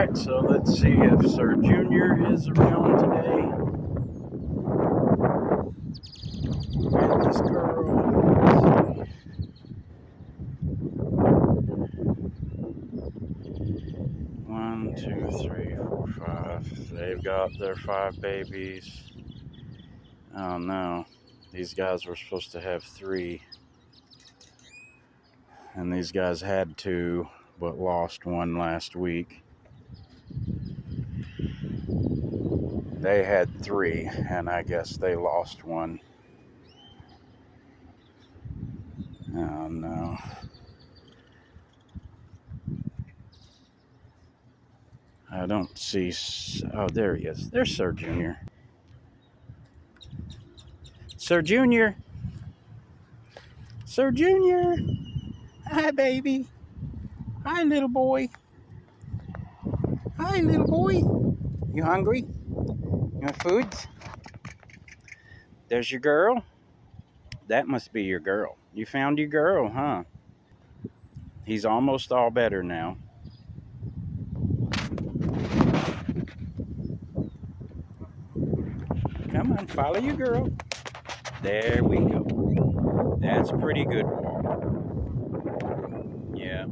Alright, so let's see if Sir Junior is around today. And this girl. Let's see. 1, 2, 3, 4, 5. They've got their 5 babies. Oh no, these guys were supposed to have 3. And these guys had 2, but lost 1 last week. They had 3, and I guess they lost 1. Oh no. I don't see. Oh, there he is. There's Sir Junior. Sir Junior. Sir Junior. Hi, baby. Hi, little boy. Hi, little boy. You hungry? You want food? There's your girl. That must be your girl. You found your girl, huh? He's almost all better now. Come on, follow your girl. There we go. That's a pretty good walk. Yeah.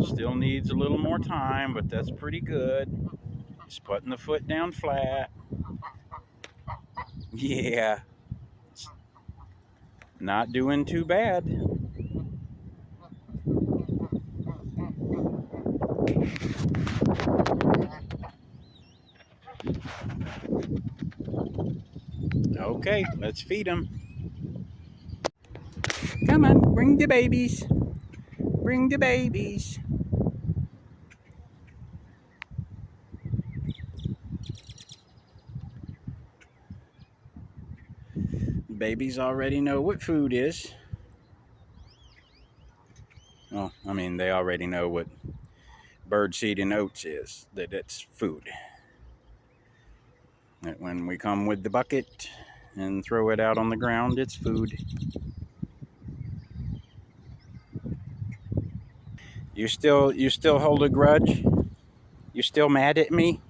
Still needs a little more time, but that's pretty good. Just putting the foot down flat. Yeah. Not doing too bad. Okay, let's feed them. Come on, bring the babies. Bring the babies. Babies already know what food is. Well, I mean, they already know what birdseed and oats is, that it's food. That when we come with the bucket and throw it out on the ground, it's food. You still hold a grudge? You still mad at me?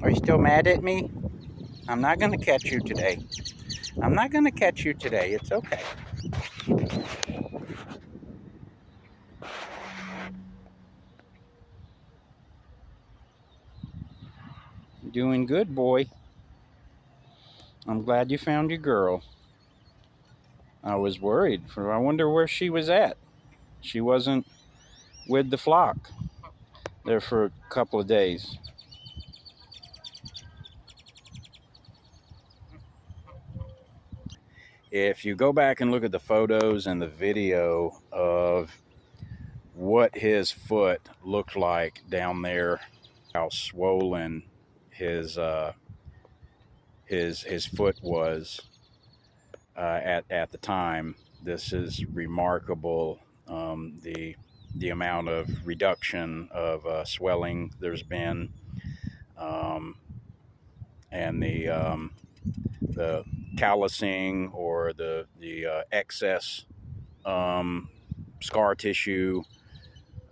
Are you still mad at me? I'm not gonna catch you today. I'm not gonna catch you today. It's okay. Doing good, boy. I'm glad you found your girl. I was worried, for I wonder where she was at. She wasn't with the flock there for a couple of days. If you go back and look at the photos and the video of what his foot looked like down there, how swollen his foot was at the time, this is remarkable. The amount of reduction of swelling there's been, and the callousing or the excess scar tissue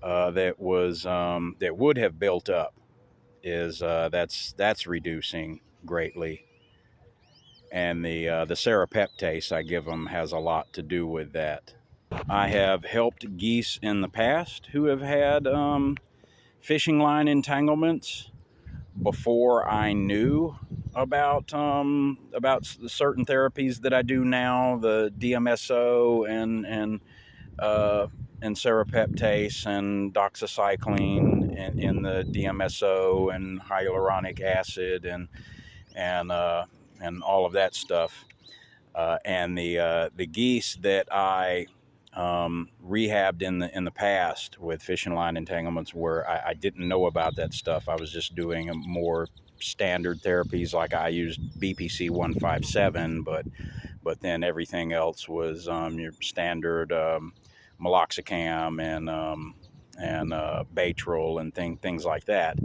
that would have built up is that's reducing greatly. And the serrapeptase I give them has a lot to do with that. I have helped geese in the past who have had fishing line entanglements before I knew about the certain therapies that I do now, the DMSO and serrapeptase and doxycycline in the DMSO and hyaluronic acid and all of that stuff. And the geese that I rehabbed in the past with fishing line entanglements where I didn't know about that stuff. I was just doing a more standard therapies, like I used BPC 157, but then everything else was your standard meloxicam and Baytril and things like that.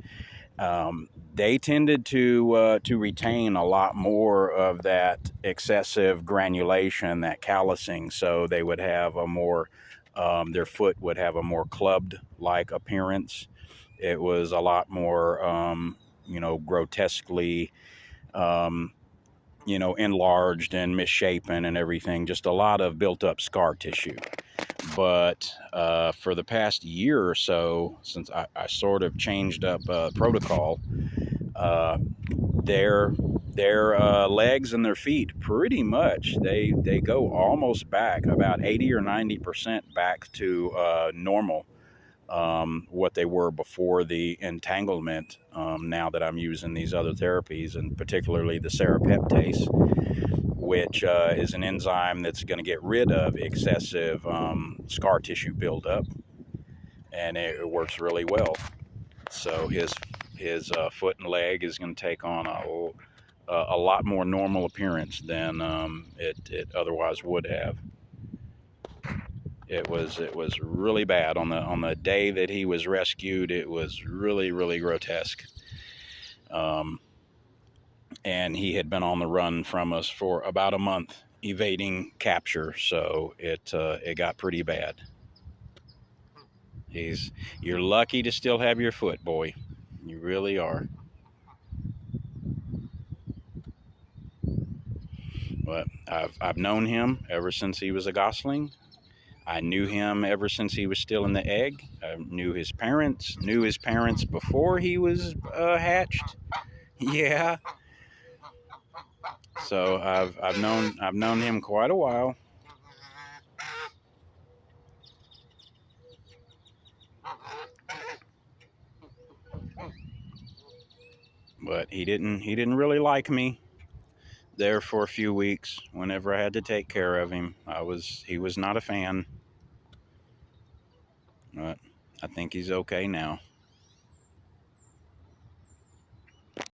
They tended to retain a lot more of that excessive granulation, that callousing, so they would have a more their foot would have a more clubbed-like appearance. It was a lot more, grotesquely, enlarged and misshapen and everything. Just a lot of built-up scar tissue. But for the past year or so, since I sort of changed up protocol, their legs and their feet, pretty much, they go almost back, about 80 or 90% back to normal, what they were before the entanglement, now that I'm using these other therapies, and particularly the serapeptase, which is an enzyme that's going to get rid of excessive scar tissue buildup, and it works really well. So his foot and leg is going to take on a lot more normal appearance than it otherwise would have. It was really bad on the day that he was rescued. It was really, really grotesque. And he had been on the run from us for about a month, evading capture. So it got pretty bad. You're lucky to still have your foot, boy. You really are. But I've known him ever since he was a gosling. I knew him ever since he was still in the egg. I knew his parents before he was hatched. Yeah. So I've known him quite a while. But he didn't really like me there for a few weeks whenever I had to take care of him. He was not a fan. But I think he's okay now.